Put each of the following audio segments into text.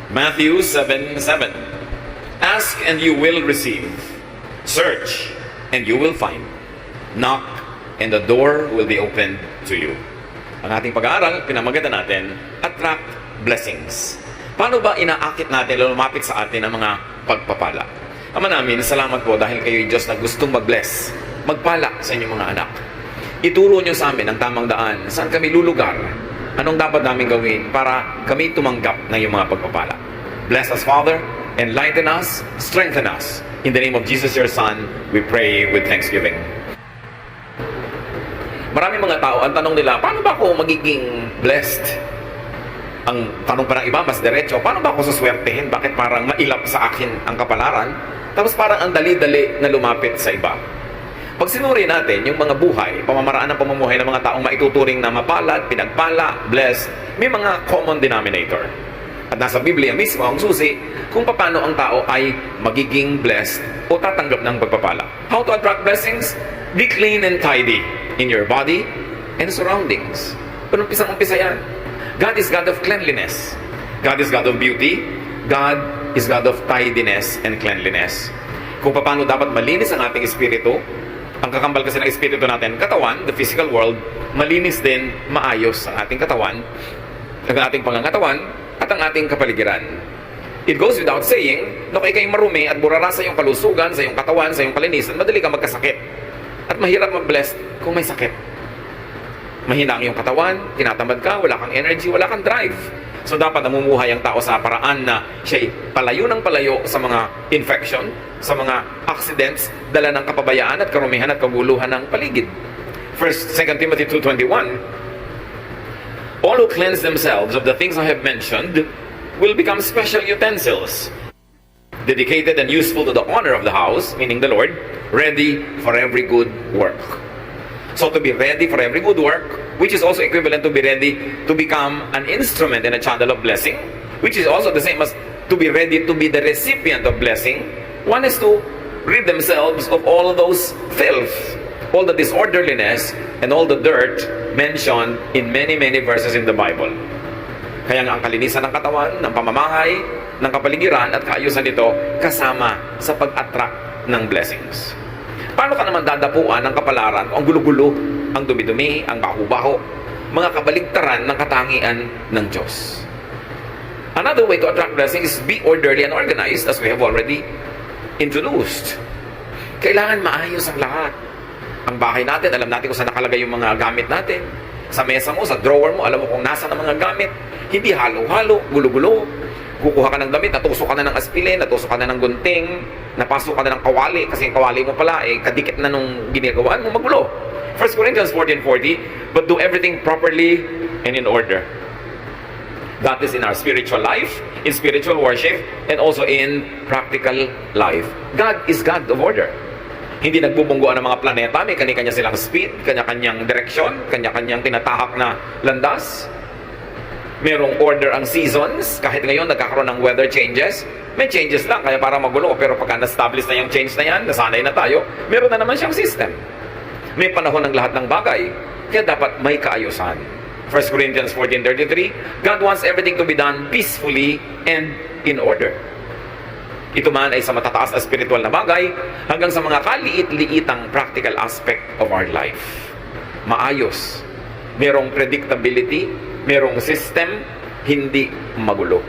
Matthew 7:7. Ask and you will receive. Search and you will find. Knock and the door will be opened to you. Ang ating pag-aaral, pinamagatan natin, attract blessings. Paano ba inaakit natin, lumapit sa atin ang mga pagpapala? Ama namin, salamat po dahil kayo yung Diyos na gustong mag-bless, magpala sa inyong mga anak. Ituro nyo sa amin ang tamang daan, saan kami lulugar, anong dapat namin gawin para kami tumanggap ng iyong mga pagpapala. Bless us, Father, enlighten us, strengthen us. In the name of Jesus, your Son, we pray with thanksgiving. Maraming mga tao, ang tanong nila, paano ba ako magiging blessed? Ang tanong pa ng iba, mas diretso, paano ba ako suswertehin? Bakit parang mailap sa akin ang kapalaran? Tapos parang ang dali-dali na lumapit sa iba. Pag sinuri natin yung mga buhay, pamamaraan ng pamumuhay ng mga taong maituturing na mapalad, pinagpala, blessed, may mga common denominator. At nasa Biblia mismo ang susi kung paano ang tao ay magiging blessed o tatanggap ng pagpapala. How to attract blessings? Be clean and tidy in your body and surroundings. Umpisang-umpisa yan. God is God of cleanliness. God is God of beauty. God is God of tidiness and cleanliness. Kung paano dapat malinis ang ating espiritu, ang kakambal kasi ng espiritu natin, katawan, the physical world, malinis din, maayos ang ating katawan, ang ating pangangatawan, at ang ating kapaligiran. It goes without saying, na kung ikay marumi at burara sa iyong kalusugan, sa iyong katawan, sa iyong kalinisan, madali ka magkasakit. At mahirap mag-bless kung may sakit. Mahina ang iyong katawan, tinatamad ka, wala kang energy, wala kang drive. So dapat namumuhay ang tao sa paraan na siya'y palayo ng palayo sa mga infection, sa mga accidents, dala ng kapabayaan at karumihan at kaguluhan ng paligid. 2 Timothy 2:21. All who cleanse themselves of the things I have mentioned will become special utensils, dedicated and useful to the honor of the house, meaning the Lord, ready for every good work. So to be ready for every good work, which is also equivalent to be ready to become an instrument and a channel of blessing, which is also the same as to be ready to be the recipient of blessing, one is to rid themselves of all those filth, all the disorderliness, and all the dirt mentioned in many verses in the Bible. Kaya nga ang kalinisan ng katawan, ng pamamahay, ng kapaligiran at kaayusan nito kasama sa pag-attract ng blessings. Paano ka naman dadapuan ng kapalaran o ang gulo-gulo, ang dumi-dumi, ang baho-baho, mga kabaligtaran ng katangian ng Diyos? Another way to attract blessings is be orderly and organized, as we have already introduced. Kailangan maayos ang lahat. Ang bahay natin, alam natin kung saan nakalagay yung mga gamit natin. Sa mesa mo, sa drawer mo, alam mo kung nasa ang mga gamit. Hindi halo-halo, gulo-gulo. Kukuha ka ng damit, natusok ka na ng aspilin, natusok ka na ng gunting, napasok ka na ng kawali, kasi yung kawali mo pala, kadikit na nung ginagawaan mo, magulo. 1 Corinthians 14:40, but do everything properly and in order. That is in our spiritual life, in spiritual worship, and also in practical life. God is God of order. Hindi nagbubungguan ng mga planeta, may kanya-kanya silang speed, kanya-kanyang direksyon, kanya-kanyang tinatahak na landas. Merong order ang seasons, kahit ngayon nagkakaroon ng weather changes, may changes lang, kaya para magulo, pero pagka na-establish na yung change na yan, nasanay na tayo, meron na naman siyang system. May panahon ng lahat ng bagay, kaya dapat may kaayusan. 1 Corinthians 14:33, God wants everything to be done peacefully and in order. Ito man ay sa matataas na spiritual na bagay, hanggang sa mga kaliit-liitang practical aspect of our life. Maayos, merong predictability, merong system, hindi magulo.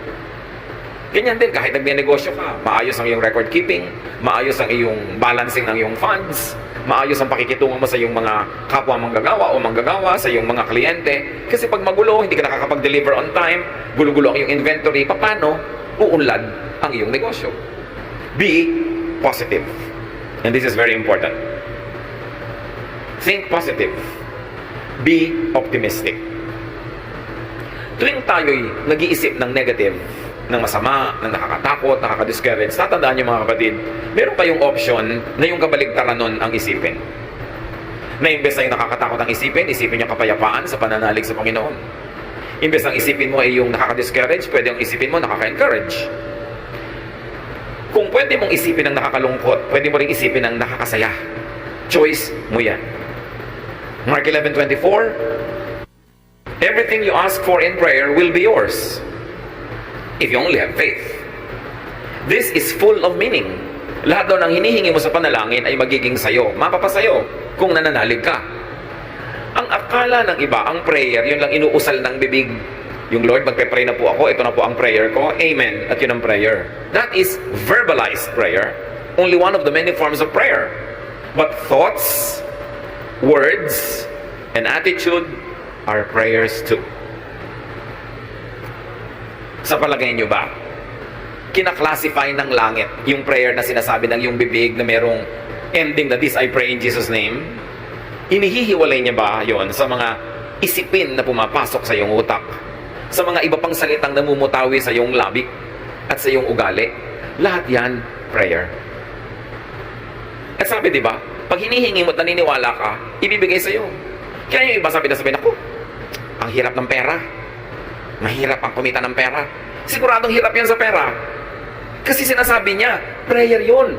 Ganyan din, kahit nagnenegosyo ka, maayos ang iyong record keeping, maayos ang iyong balancing ng iyong funds, maayos ang pakikitungo mo sa iyong mga kapwa manggagawa o manggagawa, sa iyong mga kliyente. Kasi pag magulo, hindi ka nakakapag-deliver on time, gulo-gulo ang iyong inventory, paano uunlad ang iyong negosyo? Be positive. And this is very important. Think positive. Be optimistic. Tuwing tayo'y nag-iisip ng negative, ng masama, ng nakakatakot, nakaka-discourage, tatandaan niyo mga kapatid, meron kayong option na yung kabaligtaran nun ang isipin. Na imbes na yung nakakatakot ang isipin niyo kapayapaan sa pananalig sa Panginoon. Imbes ang isipin mo ay yung nakaka-discourage, pwede yung isipin mo nakaka-encourage. Kung pwede mong isipin ang nakakalungkot, pwede mo rin isipin ang nakakasaya. Choice mo yan. Mark 11:24, everything you ask for in prayer will be yours. If you only have faith. This is full of meaning. Lahat daw ng hinihingi mo sa panalangin ay magiging sayo. Mapapasayo kung nananalig ka. Ang akala ng iba, ang prayer, yun lang inuusal ng bibig. Yung Lord, magpe-pray na po ako, ito na po ang prayer ko, amen, at yun ang prayer. That is verbalized prayer. Only one of the many forms of prayer. But thoughts, words, and attitude are prayers too. Sa palagay nyo ba, kinaklasify ng langit yung prayer na sinasabi ng yung bibig na merong ending na this I pray in Jesus' name? Inihihiwalay niya ba yon sa mga isipin na pumapasok sa iyong utak? Sa mga iba pang salitang namumutawi sa iyong labik at sa iyong ugali? Lahat yan, prayer. At sabi, di ba, pag hinihingi mo at naniniwala ka, ibibigay sa iyo. Kaya yung iba sabi, ako, ang hirap ng pera. Mahirap ang kumita ng pera. Siguradong hirap yan sa pera. Kasi sinasabi niya, prayer yun.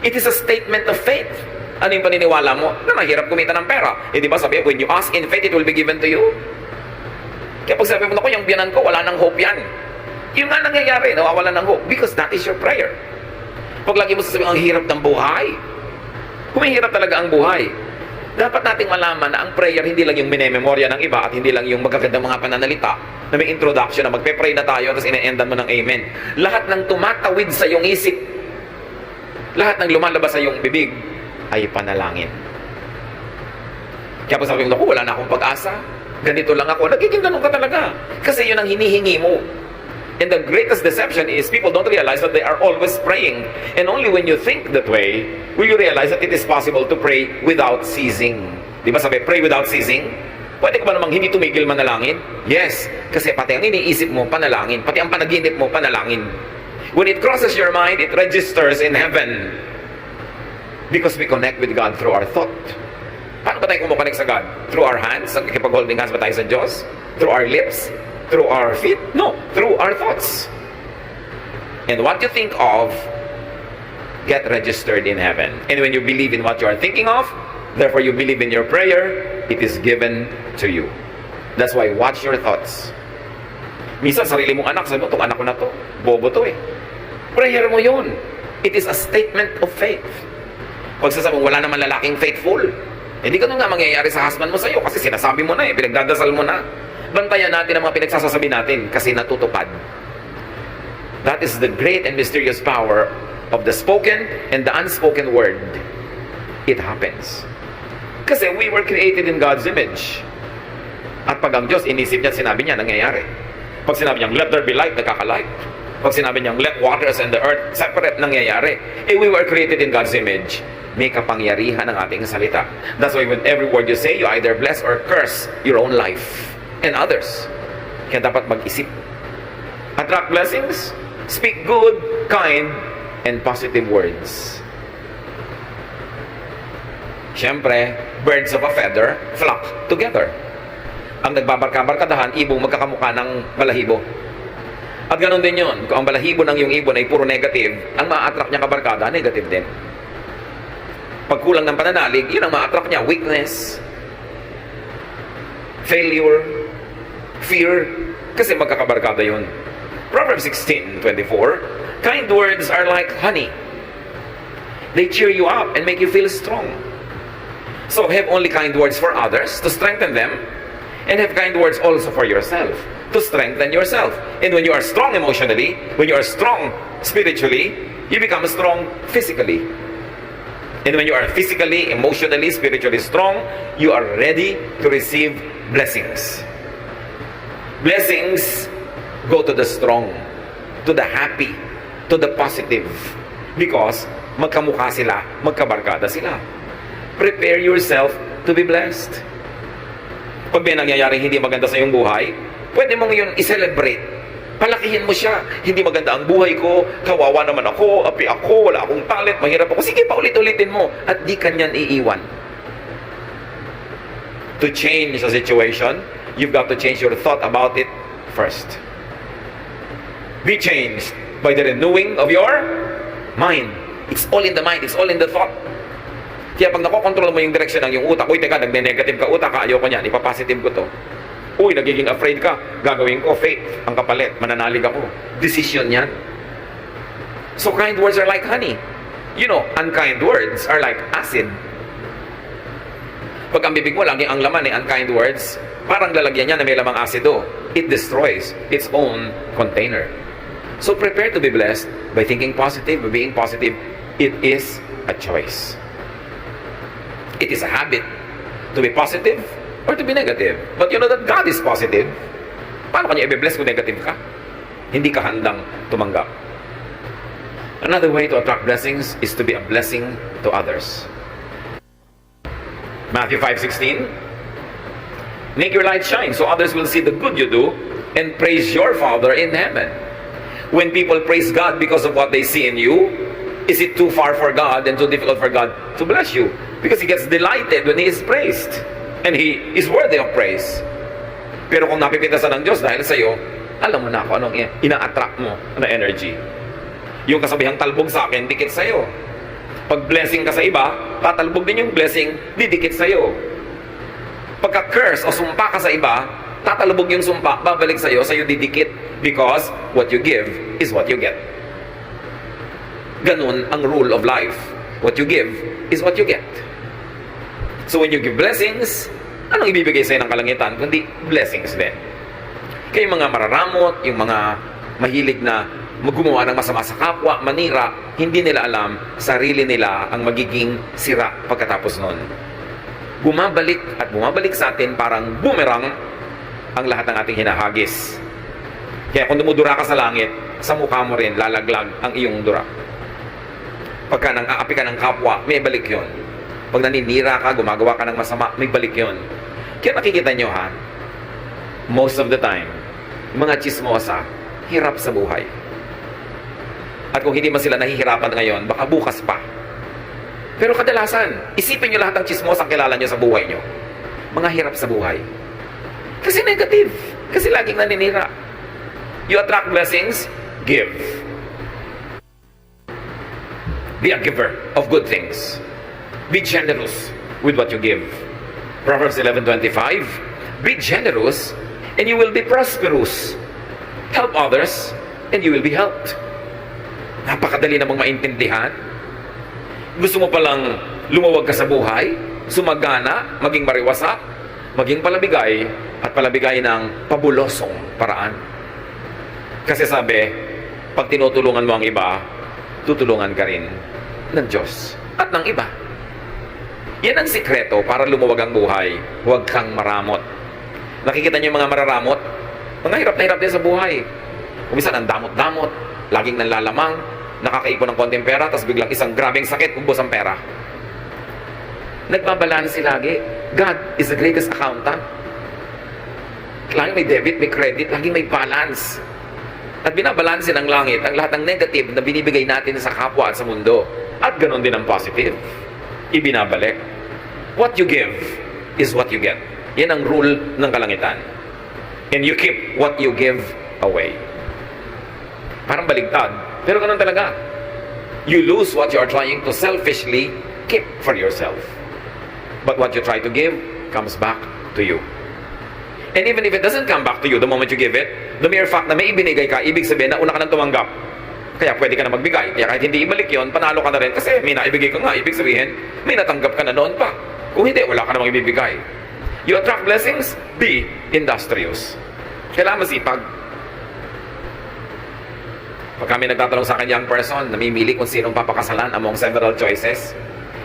It is a statement of faith. Ano yung paniniwala mo? Na mahirap kumita ng pera. Eh di ba sabi, when you ask in faith, it will be given to you. Kaya pag sabi mo, ako, yung biyanan ko, wala nang hope yan. Yung nga nangyayari, nawawala ng hope. Because that is your prayer. Pag lagi mo sasabihin, ang hirap ng buhay. Kung mahirap talaga ang buhay, dapat nating malaman na ang prayer hindi lang yung minememorya ng iba at hindi lang yung magagandang mga pananalita na may introduction na magpe-pray na tayo tapos ine-endan mo ng amen. Lahat ng tumatawid sa iyong isip, lahat ng lumalabas sa iyong bibig ay panalangin. Kaya pag sabi mo, wala na akong pag-asa, ganito lang ako, nagiging ganun ka talaga. Kasi yun ang hinihingi mo. And the greatest deception is people don't realize that they are always praying. And only when you think that way, will you realize that it is possible to pray without ceasing. Di ba sabi, pray without ceasing? Pwede ka ba namang hindi tumigil manalangin? Yes, kasi pati ang iniisip mo, panalangin. Pati ang panaginip mo, panalangin. When it crosses your mind, it registers in heaven. Because we connect with God through our thought. Paano ba tayo kumukonect sa God? Through our hands? Nakikipag-holding hands ba tayo sa Diyos? Through our lips? Through our feet? No, through our thoughts. And what you think of, get registered in heaven. And when you believe in what you are thinking of, therefore you believe in your prayer, it is given to you. That's why watch your thoughts. Minsan sarili mong anak, sabi mo, itong anak ko na to, bobo to eh. Prayer mo yun. It is a statement of faith. Pag sasabi mo, wala naman lalaking faithful, hindi ka nga mangyayari sa husband mo sa'yo kasi sinasabi mo na eh, pinagdadasal mo na. Bantayan natin ang mga pinagsasabi natin kasi natutupad. That is the great and mysterious power of the spoken and the unspoken word. It happens. Kasi we were created in God's image. At pag ang Diyos inisip niya, sinabi niya, nangyayari. Pag sinabi niyang, let there be light, nagkaka-light. Pag sinabi niyang, let waters and the earth separate, nangyayari. Eh, we were created in God's image. May kapangyarihan ang ating salita. That's why with every word you say, you either bless or curse your own life and others. Kaya dapat mag-isip. Attract blessings, speak good, kind, and positive words. Siyempre, birds of a feather flock together. Ang nagbabarka-barkadahan, ibong magkakamukha ng balahibo. At ganun din yun. Kung ang balahibo ng yung ibon ay puro negative, ang ma-attract niya kabarkada, negative din. Pag kulang ng pananalig, yun ang ma-attract niya. Weakness, failure, fear, kasi magkakabarkada yun. Proverbs 16:24, kind words are like honey. They cheer you up and make you feel strong. So have only kind words for others to strengthen them, and have kind words also for yourself to strengthen yourself. And when you are strong emotionally, when you are strong spiritually, you become strong physically. And when you are physically, emotionally, spiritually strong, you are ready to receive blessings. Blessings go to the strong, to the happy, to the positive. Because magkamukha sila, magkabarkada sila. Prepare yourself to be blessed. Pag may nangyayari hindi maganda sa iyong buhay, pwede mong yun i-celebrate. Palakihin mo siya. Hindi maganda ang buhay ko, kawawa naman ako, api ako, wala akong talent, mahirap ako. Sige, paulit-ulitin mo at di kanyan iiwan. To change a situation, you've got to change your thought about it first. Be changed by the renewing of your mind. It's all in the mind, it's all in the thought. Kaya pag nakokontrol mo yung direksyon ng yung utak, uy, teka, nagne-negative ka utak, ayoko niyan, ipapositive ko to. Uy, nagiging afraid ka. Gagawin ko, faith. Ang kapalit, mananalig ako. Decision yan. So kind words are like honey. You know, unkind words are like acid. Pag ang bibig mo, laging ang laman unkind words, parang lalagyan niya na may lamang asido. It destroys its own container. So prepare to be blessed by thinking positive, by being positive. It is a choice. It is a habit to be positive or to be negative. But you know that God is positive. Paano kanya i-bless kung negative ka? Hindi ka handang tumanggap. Another way to attract blessings is to be a blessing to others. Matthew 5:16. Make your light shine so others will see the good you do and praise your Father in heaven. When people praise God because of what they see in you, is it too far for God and too difficult for God to bless you? Because He gets delighted when He is praised. And He is worthy of praise. Pero kung napipintasan ng Diyos dahil sa iyo, alam mo na kung anong ina-attract mo na energy. Yung kasabihang talbog sa akin, dikit sa iyo. Pag blessing ka sa iba, tatalbog din yung blessing, didikit sa iyo. Pagka curse o sumpa ka sa iba, tatalbog yung sumpa, babalik sa iyo didikit. Because what you give is what you get. Ganun ang rule of life. What you give is what you get. So when you give blessings, anong ibibigay sa'yo ng kalangitan? Kundi blessings din. Kaya yung mga mararamot, yung mga mahilig na gumawa ng masama sa kapwa, manira, hindi nila alam, sarili nila ang magiging sira pagkatapos nun. Bumabalik at bumabalik sa atin parang boomerang ang lahat ng ating hinahagis. Kaya kung dumudura ka sa langit, sa mukha mo rin lalaglag ang iyong dura. Pagka nang aapi ka ng kapwa, may balik yon. Pag naninira ka, gumagawa ka ng masama, may balik yon. Kaya nakikita nyo ha, most of the time, mga chismosa, hirap sa buhay. At kung hindi man sila nahihirapan ngayon, baka bukas pa. Pero kadalasan, isipin nyo lahat ng chismosang kilala nyo sa buhay nyo. Mga hirap sa buhay. Kasi negative. Kasi laging naninira. You attract blessings, give. Be a giver of good things. Be generous with what you give. Proverbs 11:25. Be generous and you will be prosperous. Help others and you will be helped. Napakadali namang maintindihan. Gusto mo palang lumawag ka sa buhay, sumagana, maging mariwasa, maging palabigay, at palabigay ng pabulosong paraan. Kasi sabi, pag tinutulungan mo ang iba, tutulungan ka rin ng Diyos at ng iba. Yan ang sikreto para lumuwag ang buhay. Huwag kang maramot. Nakikita niyo yung mga mararamot? Mga hirap na hirap din sa buhay. Kumisan ang damot-damot, laging nanlalamang, nakakaipon ng konting pera, tapos biglang isang grabing sakit, ubos ang pera. Nagbabalansi lagi. God is the greatest accountant. Laging may debit, may credit, laging may balance. At binabalansin ng langit ang lahat ng negative na binibigay natin sa kapwa at sa mundo. At ganoon din ang positive. Ibinabalik. What you give is what you get. Yan ang rule ng kalangitan. And you keep what you give away. Parang baligtad. Pero ganun talaga. You lose what you are trying to selfishly keep for yourself. But what you try to give comes back to you. And even if it doesn't come back to you the moment you give it, the mere fact na may ibinigay ka, ibig sabihin na una ka nang tumanggap. Kaya pwede ka na magbigay. Kaya kahit hindi ibalik yon, panalo ka na rin kasi may naibigay ka nga. Ibig sabihin, may natanggap ka na noon pa. Kung hindi, wala ka namang ibibigay. You attract blessings, be industrious. Kailangan masipag. Pag kami nagtatanong sa akin young person, namimili kung sinong papakasalan among several choices,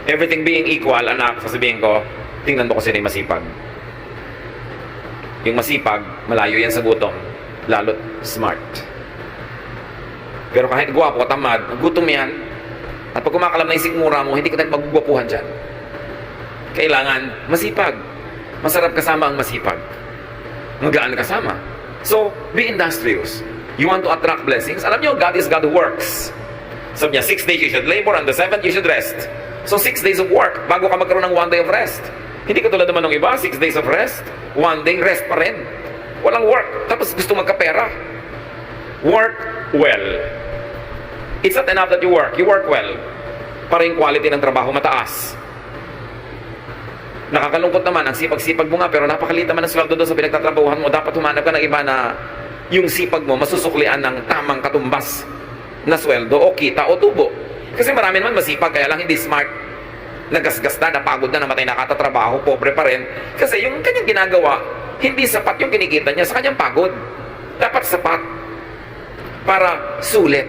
everything being equal, anak, sasabihin ko, tingnan mo kung sino yung masipag. Yung masipag, malayo yan sa gutom, lalo't smart. Pero kahit guwapo, tamad, gutom yan. At pag kumakalam na yung sikmura mo, hindi ka tayo magugwapuhan dyan. Kailangan masipag. Masarap kasama ang masipag. Magaan kasama. So, be industrious. You want to attract blessings? Alam nyo, God is God who works. Sabi niya, 6 days you should labor, and the 7th you should rest. So 6 days of work, bago ka magkaroon ng 1 day of rest. Hindi ka tulad naman ng iba, 6 days of rest, 1 day rest pa rin. Walang work, tapos gusto magkapera. Work well. It's not enough that you work well. Para yung quality ng trabaho mataas. Nakakalungkot naman, ang sipag-sipag mo nga, pero napakaliit naman ang sweldo doon sa pinagtatrabahuhan mo. Dapat humanap ka ng iba na yung sipag mo masusuklian ng tamang katumbas na sweldo o kita o tubo. Kasi marami naman masipag, kaya lang hindi smart. Nagasgas na, napagod na, namatay na katatrabaho, pobre pa rin. Kasi yung kanyang ginagawa, hindi sapat yung kinikita niya sa kanyang pagod. Dapat sapat para sulit.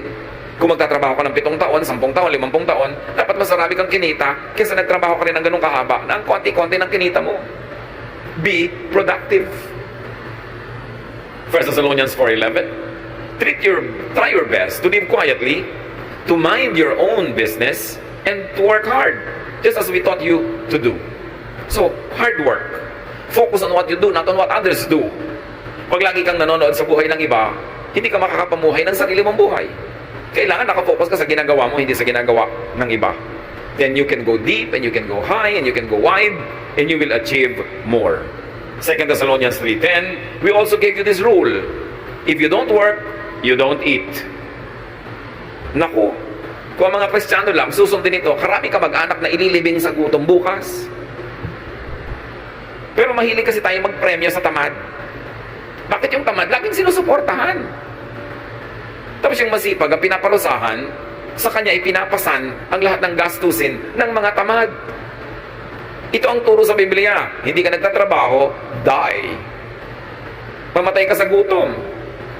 Kung magtatrabaho ka ng 7 taon, 10 taon, 50 taon, dapat mas marami kang kinita kaysa nagtrabaho ka rin ng ganung kahaba na ang konti-konti ng kinita mo. Be productive. 1 Thessalonians 4:11. Try your best to live quietly, to mind your own business, and to work hard, just as we taught you to do. So, hard work. Focus on what you do, not on what others do. Pag lagi kang nanonood sa buhay ng iba, hindi ka makakapamuhay ng sarili mong buhay. Kailangan nakafocus ka sa ginagawa mo, hindi sa ginagawa ng iba. Then you can go deep, and you can go high, and you can go wide, and you will achieve more. 2 Thessalonians 3:10, we also gave you this rule. If you don't work, you don't eat. Naku, kung ang mga Kristiyano lang, susundin ito, karami ka mag-anak na ililibing sa gutom bukas. Pero mahilig kasi tayo magpremyo sa tamad. Bakit yung tamad? Laging sinusuportahan. Tapos yung masipag, ang pinaparusahan, sa kanya ipinapasan ang lahat ng gastusin ng mga tamad. Ito ang turo sa Biblia. Hindi ka nagtatrabaho, die. Pamatay ka sa gutom.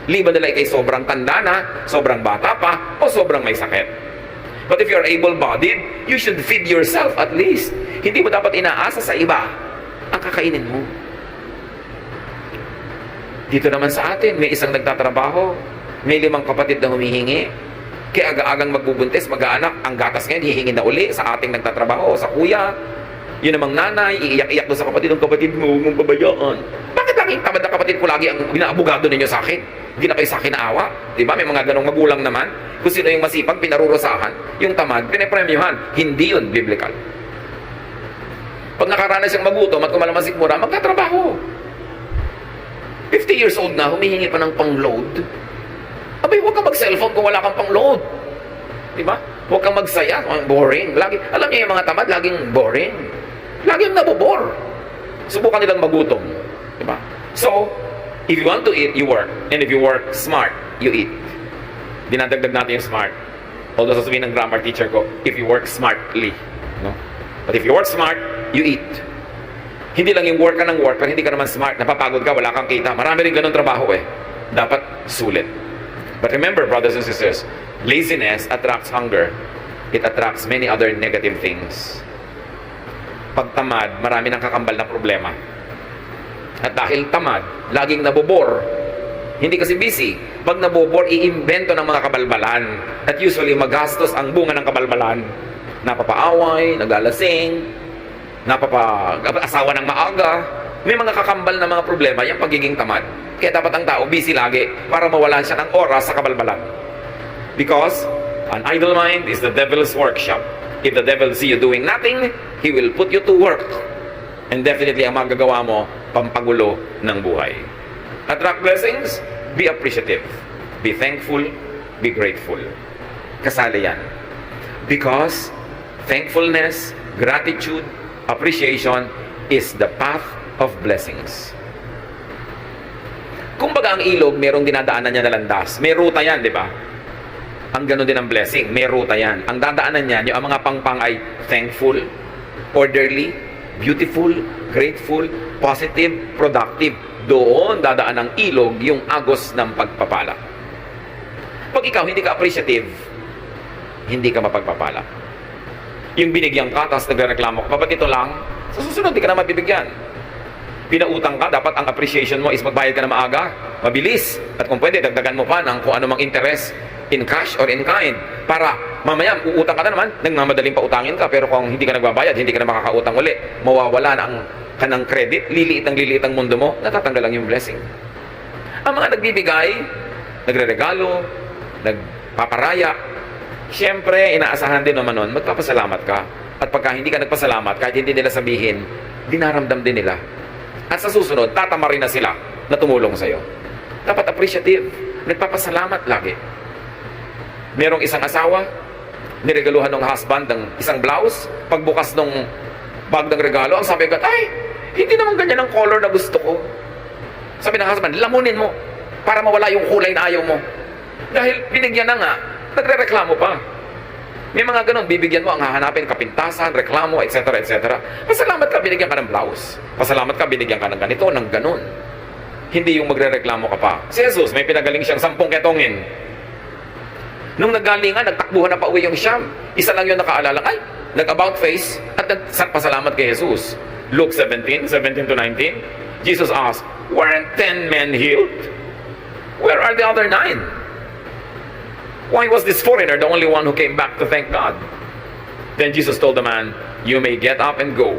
Liban nila ikay sobrang tanda na, sobrang bata pa, o sobrang may sakit. But if you're able-bodied, you should feed yourself at least. Hindi mo dapat inaasa sa iba ang kakainin mo. Dito naman sa atin, may isang nagtatrabaho, may 5 kapatid na humihingi. Kaya aga-agang magbubuntis, mag-aanak, ang gatas ngayon, hihingi na uli sa ating nagtatrabaho, sa kuya. Yun namang nanay, iiyak-iyak doon sa kapatid ng kapatid mo, huwag mong pabayaan. Bakit laging tamad na kapatid ko lagi ang binaabogado ninyo sa akin? Hindi na kayo sa akin naawa. Diba? May mga ganong magulang naman. Kung sino yung masipag, pinarurusahan. Yung tamad, pinapremyuhan. Hindi yun biblical. Pag nakaranas siyang magutom at kumalamasik mura, magtatrabaho. 50 years old na, humihingi pa ng pang-load. Abay, huwag kang mag-cellphone kung wala kang pang-load. Diba? Huwag kang magsaya. Boring. Lagi, alam niyo yung mga tamad, laging boring. Laging nabobore. Subukan nilang magutom. Diba? So, if you want to eat, you work. And if you work smart, you eat. Dinadagdag natin yung smart. Although sasabihin ng grammar teacher ko, if you work smartly. No? But if you work smart, you eat. Hindi lang yung work ka ng work, pero hindi ka naman smart. Napapagod ka, wala kang kita. Marami rin ganun trabaho eh. Dapat sulit. But remember, brothers and sisters, laziness attracts hunger. It attracts many other negative things. Pag tamad, marami nang kakambal na problema. At dahil tamad, laging nabobor. Hindi kasi busy. Pag nabobor, iimbento ng mga kabalbalan. At usually, magastos ang bunga ng kabalbalan. Napapaaway, nagalasing, asawa ng maaga. May mga kakambal na mga problema, yung pagiging tamad. Kaya dapat ang tao busy lagi para mawalan siya ng oras sa kabalbalan. Because an idle mind is the devil's workshop. If the devil see you doing nothing, he will put you to work. And definitely, ang magagawa mo, pampagulo ng buhay. Attract blessings, be appreciative. Be thankful, be grateful. Kasali yan. Because thankfulness, gratitude, appreciation is the path of blessings. Kumbaga ang ilog, merong dinadaanan niya na landas. May ruta yan, di ba? Ang gano'n din ang blessing, may ruta yan. Ang dadaanan niyan, yung mga pangpang ay thankful, orderly, beautiful, grateful, positive, productive. Doon dadaan ang ilog, yung agos ng pagpapala. Pag ikaw hindi ka appreciative, hindi ka mapagpapala. Yung binigyan ka, tapos nagreklamo ka, ba't ito lang? Sa susunod, di ka na mabibigyan. Pinautang ka, dapat ang appreciation mo is magbayad ka na maaga, mabilis. At kung pwede, dagdagan mo pa ng kung ano mang interest in cash or in kind. Para mamaya, uutang ka na naman, nagmamadaling pautangin ka, pero kung hindi ka nagbabayad, hindi ka na makakautang uli, mawawala na ang kanang credit, liliit ang mundo mo, natatanggal lang yung blessing. Ang mga nagbibigay, nagreregalo, nagpaparaya, siyempre, inaasahan din naman nun, magpapasalamat ka. At pagka hindi ka nagpasalamat, kahit hindi nila sabihin, dinaramdam din nila. At sa susunod, tatama rin na sila na tumulong sa'yo. Dapat appreciative. Nagpapasalamat lagi. Merong isang asawa, niregaluhan ng husband ng isang blouse. Pagbukas ng bag ng regalo. Ang sabi agad, ay, hindi naman ganyan ang color na gusto ko. Sabi ng husband, lamunin mo para mawala yung kulay na ayaw mo. Dahil binigyan na nga, nagre-reklamo pa. May mga ganun, bibigyan mo, ang hahanapin, kapintasan, reklamo, etc. etc. Pasalamat ka, binigyan ka ng blouse. Pasalamat ka, binigyan ka ng ganito, ng ganun. Hindi yung magre-reklamo ka pa. Si Jesus, may pinagaling siyang 10 ketongin. Nung naggalingan, nagtakbuhan na pa uwi yung Siyam. Isa lang yung nakaalala, ay, nag-about face at nagpasalamat kay Jesus. Luke 17 to 19, Jesus asked, weren't 10 men healed? Where are the other 9? Why was this foreigner the only one who came back to thank God? Then Jesus told the man, you may get up and go.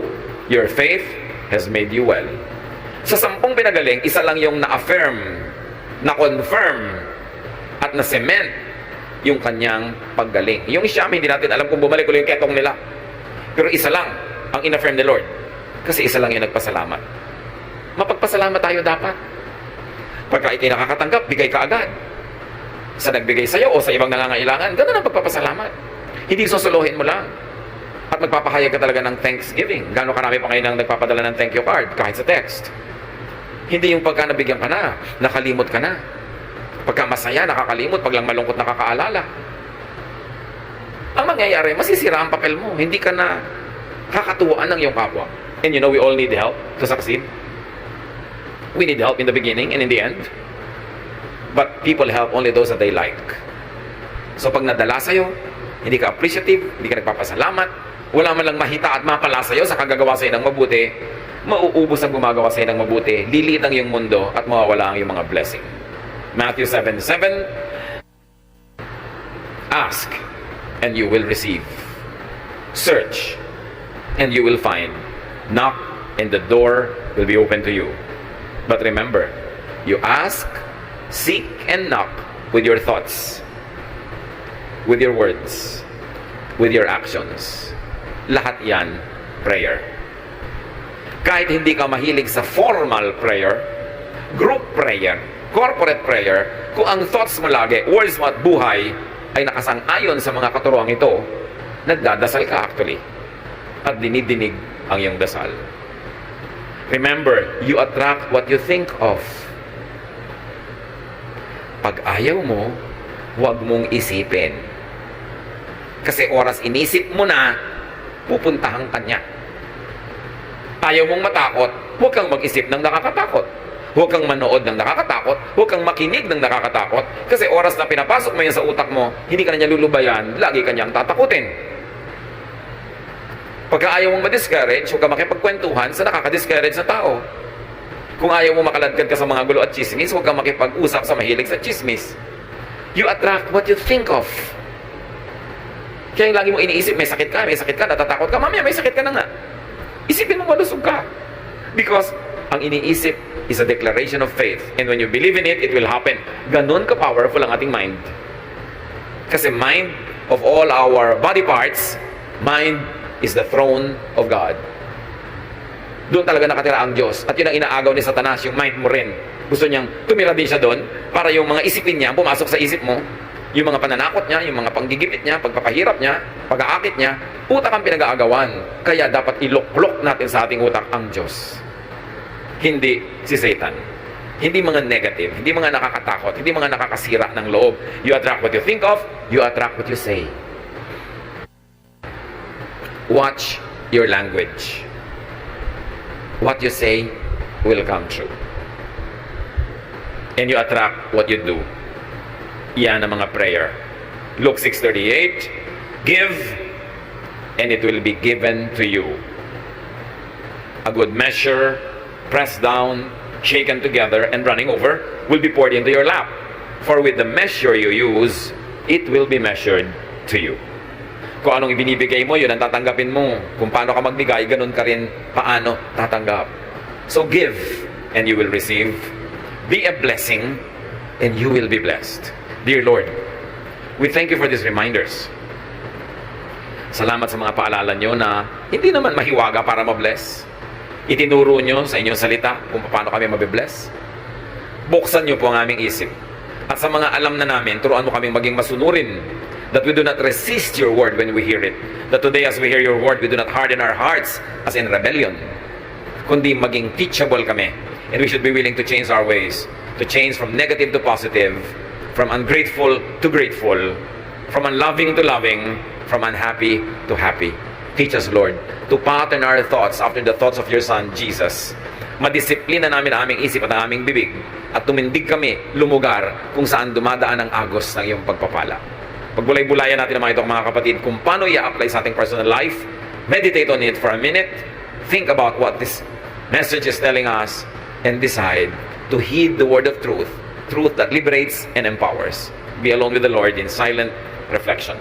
Your faith has made you well. Sa 10 pinagaling, isa lang yung na-affirm, na-confirm, at na-cement yung kanyang paggaling. Yung Siyam, hindi natin alam kung bumalik ulit yung ketong nila. Pero isa lang ang in-affirm ni Lord. Kasi isa lang yung nagpasalamat. Mapagpasalamat tayo dapat. Pagka ikay nakakatanggap, bigay ka agad. Sa nagbigay sa'yo o sa ibang nangangailangan, ganun ang pagpapasalamat. Hindi susuluhin mo lang. At magpapahayag ka talaga ng thanksgiving. Gano'ng karami pa ngayon ang nagpapadala ng thank you card, kahit sa text. Hindi yung pagka nabigyan ka na, nakalimot ka na. Pagka masaya, nakakalimot, pag lang malungkot, nakakaalala. Ang mangyayari, masisira ang papel mo. Hindi ka na kakatuwaan ng iyong kapwa. And you know, we all need help to succeed. We need help in the beginning and in the end. But people help only those that they like. So pag nadala sa'yo, hindi ka appreciative, hindi ka nagpapasalamat, wala man lang mahita at mapala sa'yo sa kagagawa sa'yo ng mabuti, mauubos ang gumagawa sa'yo ng mabuti, lilit ang iyong mundo at mawawala ang iyong mga blessing. Matthew 7:7, ask and you will receive. Search and you will find. Knock and the door will be open to you. But remember, you ask, seek and knock with your thoughts, with your words, with your actions. Lahat yan, prayer. Kahit hindi ka mahilig sa formal prayer, group prayer, corporate prayer, kung ang thoughts mo lagi, words mo at buhay, ay nakasang-ayon sa mga katuruang ito, nagdadasal ka actually. At dinidinig ang iyong dasal. Remember, you attract what you think of. Pag ayaw mo, huwag mong isipin. Kasi oras inisip mo na, pupuntahan ka niya. Ayaw mong matakot, huwag kang mag-isip ng nakakatakot. Huwag kang manood ng nakakatakot, huwag kang makinig ng nakakatakot. Kasi oras na pinapasok mo yan sa utak mo, hindi ka na niya lulubayan, lagi ka niyang tatakutin. Pagka ayaw mong ma-discourage, huwag kang makipagkwentuhan sa nakaka-discourage na tao. Kung ayaw mo makaladkad ka sa mga gulo at chismis, huwag kang makipag-usap sa mahilig sa chismis. You attract what you think of. Kaya yung lagi mo iniisip, may sakit ka, natatakot ka, mamaya may sakit ka na nga. Isipin mo malusog ka. Because ang iniisip is a declaration of faith. And when you believe in it, it will happen. Ganon ka-powerful ang ating mind. Kasi mind of all our body parts, mind is the throne of God. Doon talaga nakatira ang Diyos. At yun ang inaagaw ni Satanas, yung mind mo rin. Gusto niyang tumira din siya doon para yung mga isipin niya, pumasok sa isip mo, yung mga pananakot niya, yung mga panggigipit niya, pagpapahirap niya, pag-aakit niya, utak ang pinag-aagawan. Kaya dapat iloklok natin sa ating utak ang Diyos. Hindi si Satan. Hindi mga negative, hindi mga nakakatakot, hindi mga nakakasira ng loob. You attract what you think of, you attract what you say. Watch your language. What you say will come true. And you attract what you do. Yan ang mga prayer. Luke 6:38, give and it will be given to you. A good measure, pressed down, shaken together, and running over, will be poured into your lap. For with the measure you use, it will be measured to you. Kung anong ibinibigay mo, yun ang tatanggapin mo. Kung paano ka magbigay, ganun ka rin paano tatanggap. So give, and you will receive. Be a blessing, and you will be blessed. Dear Lord, we thank you for these reminders. Salamat sa mga paalala nyo na hindi naman mahiwaga para mabless. Itinuro nyo sa inyong salita kung paano kami mabibless. Buksan nyo po ang aming isip. At sa mga alam na namin, turuan mo kaming maging masunurin That we do not resist your word when we hear it. That today as we hear your word, we do not harden our hearts as in rebellion. Kundi maging teachable kami. And we should be willing to change our ways. To change from negative to positive. From ungrateful to grateful. From unloving to loving. From unhappy to happy. Teach us, Lord, to pattern our thoughts after the thoughts of your Son, Jesus. Madisiplina namin ang aming isip at ang aming bibig. At tumindig kami, lumugar, kung saan dumadaan ang agos ng iyong pagpapala. Pagbulay-bulayan natin ang mga ito, mga kapatid, kung paano i-apply sa ating personal life. Meditate on it for a minute. Think about what this message is telling us and decide to heed the word of truth. Truth that liberates and empowers. Be alone with the Lord in silent reflection.